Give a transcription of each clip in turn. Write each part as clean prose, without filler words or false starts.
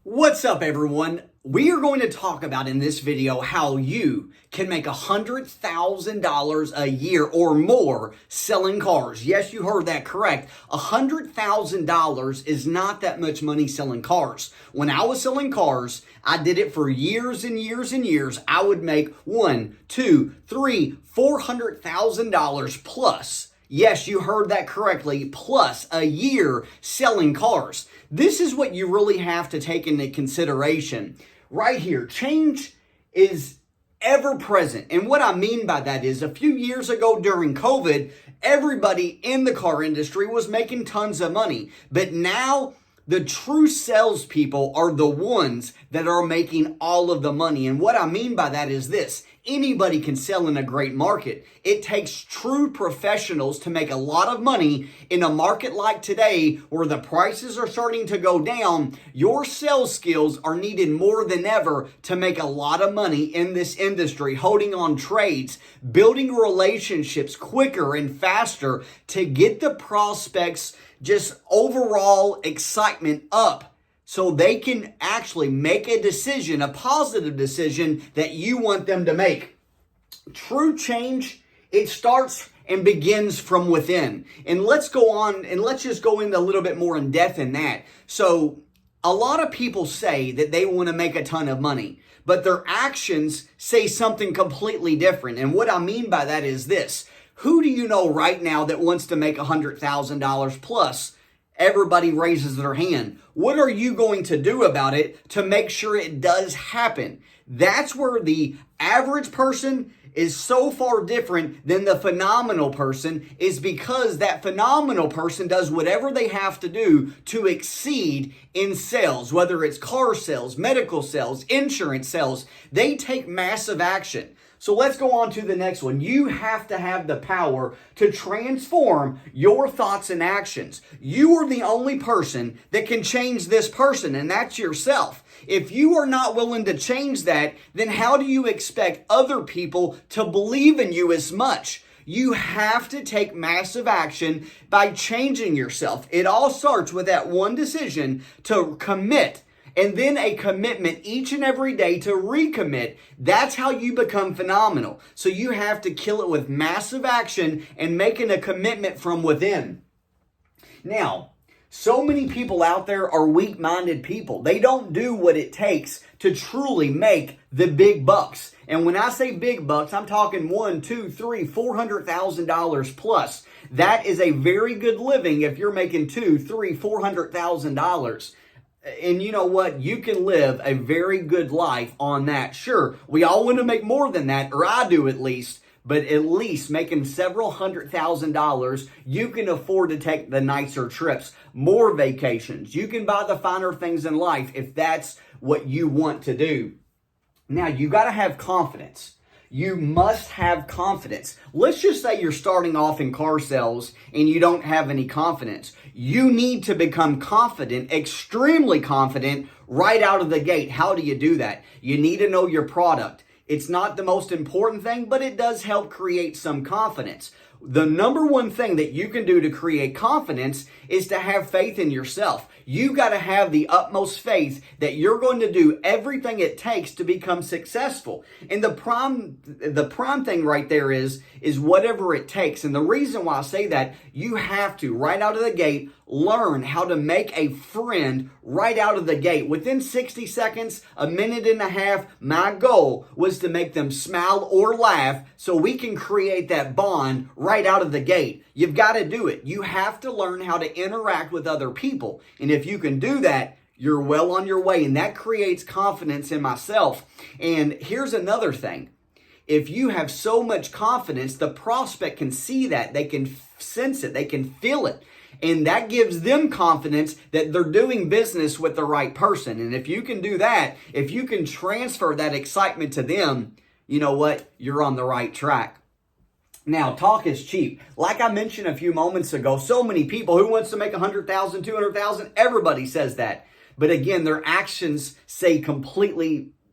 What's up, everyone? We are going to talk about in this video how you can make $100,000 a year or more selling cars. Yes, you heard that correct. $100,000 is not that much money selling cars. When I was selling cars, I did it for years and years and years. I would make $400,000 plus. Yes, you heard that correctly, plus a year selling cars. This is what you really have to take into consideration. Right here, change is ever present. And what I mean by that is a few years ago during COVID, everybody in the car industry was making tons of money. But now the true salespeople are the ones that are making all of the money. And what I mean by that is this. Anybody can sell in a great market. It takes true professionals to make a lot of money in a market like today where the prices are starting to go down. Your sales skills are needed more than ever to make a lot of money in this industry, holding on trades, building relationships quicker and faster to get the prospects just overall excitement up, so they can actually make a decision, a positive decision that you want them to make. True change, it starts and begins from within. And let's go on and let's just go into a little bit more in depth in that. So a lot of people say that they want to make a ton of money, but their actions say something completely different. And what I mean by that is this. Who do you know right now that wants to make $100,000 plus? Everybody raises their hand. What are you going to do about it to make sure it does happen? That's where the average person is so far different than the phenomenal person, is because that phenomenal person does whatever they have to do to exceed in sales, whether it's car sales, medical sales, insurance sales. They take massive action. So let's go on to the next one. You have to have the power to transform your thoughts and actions. You are the only person that can change this person, and that's yourself. If you are not willing to change that, then how do you expect other people to believe in you as much? You have to take massive action by changing yourself. It all starts with that one decision to commit, and then a commitment each and every day to recommit. That's how you become phenomenal. So you have to kill it with massive action and making a commitment from within. Now, so many people out there are weak-minded people. They don't do what it takes to truly make the big bucks. And when I say big bucks, I'm talking $400,000 plus. That is a very good living if you're making $400,000. And you know what? You can live a very good life on that. Sure, we all want to make more than that, or I do at least, but at least making several $100,000, you can afford to take the nicer trips, more vacations. You can buy the finer things in life if that's what you want to do. Now, you got to have confidence. You must have confidence. Let's just say you're starting off in car sales and you don't have any confidence. You need to become confident, extremely confident, right out of the gate. How do you do that? You need to know your product. It's not the most important thing, but it does help create some confidence. The number one thing that you can do to create confidence is to have faith in yourself. You got to have the utmost faith that you're going to do everything it takes to become successful. And the prime thing right there is whatever it takes. And the reason why I say that, you have to, right out of the gate, learn how to make a friend right out of the gate. Within 60 seconds, a minute and a half, my goal was to make them smile or laugh so we can create that bond right out of the gate. You've got to do it. You have to learn how to interact with other people. And if you can do that, you're well on your way. And that creates confidence in myself. And here's another thing. If you have so much confidence, the prospect can see that. They can sense it. They can feel it. And that gives them confidence that they're doing business with the right person. And if you can do that, if you can transfer that excitement to them, you know what? You're on the right track. Now, talk is cheap. Like I mentioned a few moments ago, so many people who wants to make 100,000, 200,000, everybody says that. But again, their actions say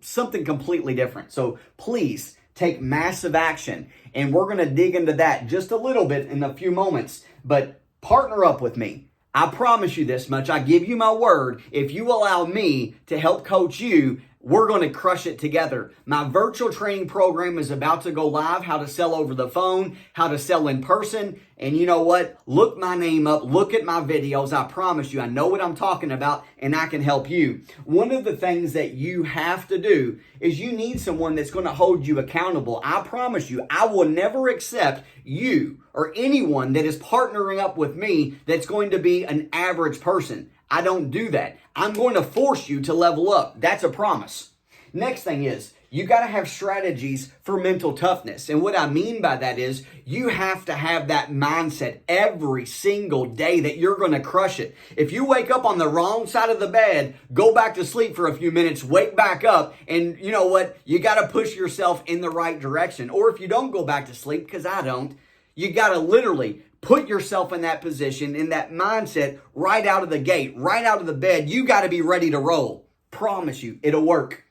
something completely different. So please take massive action. And we're going to dig into that just a little bit in a few moments. But partner up with me. I promise you this much. I give you my word. If you allow me to help coach you, we're going to crush it together. My virtual training program is about to go live. How to sell over the phone, how to sell in person. And you know what? Look my name up. Look at my videos. I promise you, I know what I'm talking about and I can help you. One of the things that you have to do is you need someone that's going to hold you accountable. I promise you, I will never accept you or anyone that is partnering up with me that's going to be an average person. I don't do that. I'm going to force you to level up. That's a promise. Next thing is, you got to have strategies for mental toughness. And what I mean by that is you have to have that mindset every single day that you're going to crush it. If you wake up on the wrong side of the bed, go back to sleep for a few minutes, wake back up, and you know what? You got to push yourself in the right direction. Or if you don't go back to sleep, because I don't, you got to literally put yourself in that position, in that mindset, right out of the gate, right out of the bed. You got to be ready to roll. Promise you, it'll work.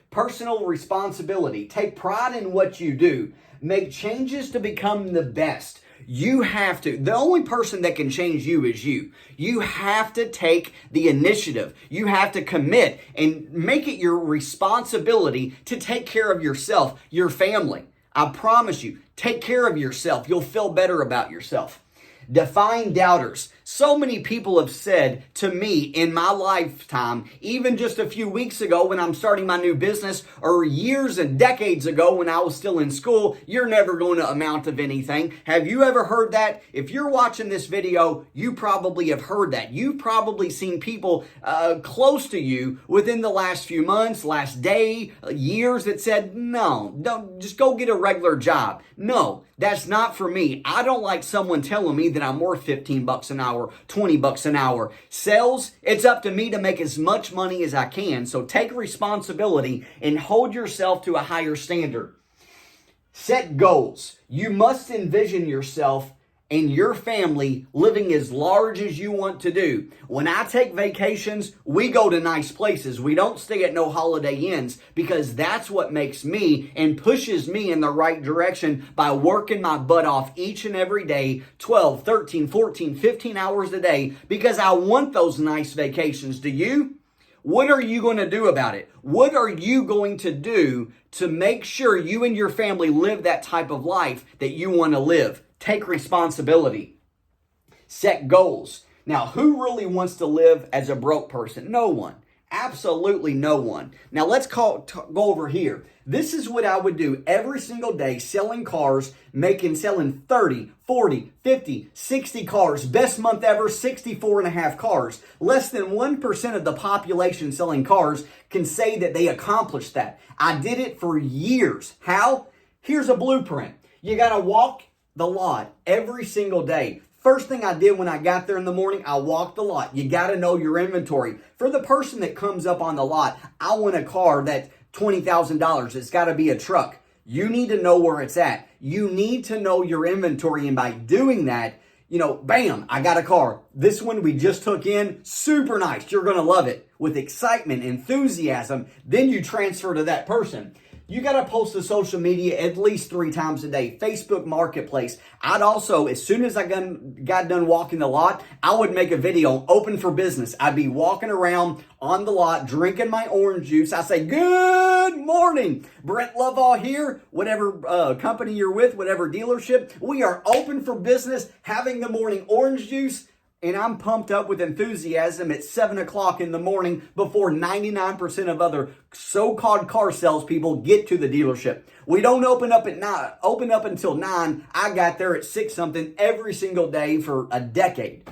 Personal responsibility. Take pride in what you do. Make changes to become the best. You have to. The only person that can change you is you. You have to take the initiative. You have to commit and make it your responsibility to take care of yourself, your family. I promise you, take care of yourself. You'll feel better about yourself. Define doubters. So many people have said to me in my lifetime, even just a few weeks ago when I'm starting my new business, or years and decades ago when I was still in school, you're never going to amount to anything. Have you ever heard that? If you're watching this video, you probably have heard that. You've probably seen people close to you within the last few months, last day, years that said, no, don't just go get a regular job. No, that's not for me. I don't like someone telling me that I'm worth 15 bucks an hour, 20 bucks an hour. Sales, it's up to me to make as much money as I can. So take responsibility and hold yourself to a higher standard. Set goals. You must envision yourself and your family living as large as you want to do. When I take vacations, we go to nice places. We don't stay at no Holiday Inns, because that's what makes me and pushes me in the right direction by working my butt off each and every day, 12, 13, 14, 15 hours a day, because I want those nice vacations. Do you? What are you going to do about it? What are you going to do to make sure you and your family live that type of life that you want to live? Take responsibility. Set goals. Now, who really wants to live as a broke person? No one. Absolutely no one. Now, let's go over here. This is what I would do every single day, selling cars, selling 30, 40, 50, 60 cars. Best month ever, 64 and a half cars. Less than 1% of the population selling cars can say that they accomplished that. I did it for years. How? Here's a blueprint. You got to walk the lot every single day. First thing I did when I got there in the morning, I walked the lot. You got to know your inventory. For the person that comes up on the lot, I want a car that's $20,000. It's got to be a truck. You need to know where it's at. You need to know your inventory. And by doing that, bam, I got a car. This one we just took in, super nice. You're going to love it. With excitement, enthusiasm, then you transfer to that person. You got to post to social media at least 3 times a day. Facebook Marketplace. I'd also, as soon as I got done walking the lot, I would make a video open for business. I'd be walking around on the lot, drinking my orange juice. I say, good morning. Brent Lovall here. Whatever company you're with, whatever dealership, we are open for business, having the morning orange juice. And I'm pumped up with enthusiasm at 7 o'clock in the morning before 99% of other so-called car salespeople get to the dealership. We don't open up until 9. I got there at 6 something every single day for a decade.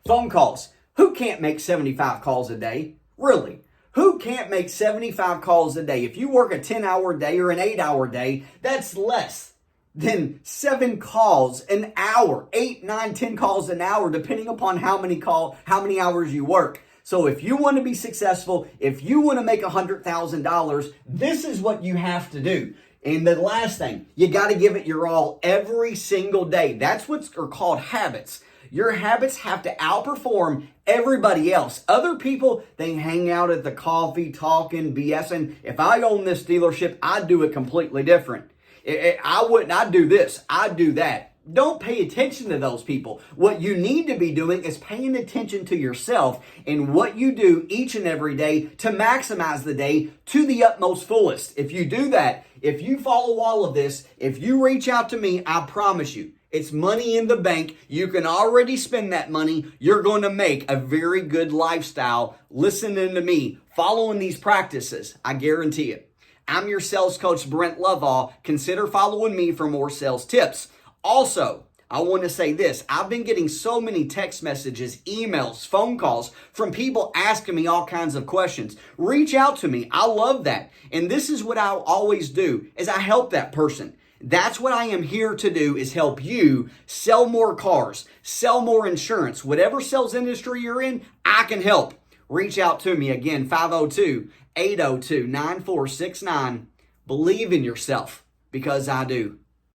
Phone calls. Who can't make 75 calls a day? Really? Who can't make 75 calls a day? If you work a 10-hour day or an 8-hour day, that's less than 7 calls an hour, 8, 9, 10 calls an hour, depending upon how many hours you work. So if you want to be successful, if you want to make $100,000, this is what you have to do. And the last thing, you got to give it your all every single day. That's what's called habits. Your habits have to outperform everybody else. Other people, they hang out at the coffee, talking, BSing. If I own this dealership, I'd do it completely different. I'd do this, I'd do that. Don't pay attention to those people. What you need to be doing is paying attention to yourself and what you do each and every day to maximize the day to the utmost fullest. If you do that, if you follow all of this, if you reach out to me, I promise you, it's money in the bank. You can already spend that money. You're going to make a very good lifestyle listening to me, following these practices. I guarantee it. I'm your sales coach, Brent Lovall. Consider following me for more sales tips. Also, I want to say this. I've been getting so many text messages, emails, phone calls from people asking me all kinds of questions. Reach out to me. I love that. And this is what I always do, is I help that person. That's what I am here to do, is help you sell more cars, sell more insurance. Whatever sales industry you're in, I can help. Reach out to me again, 502-802-9469. Believe in yourself, because I do.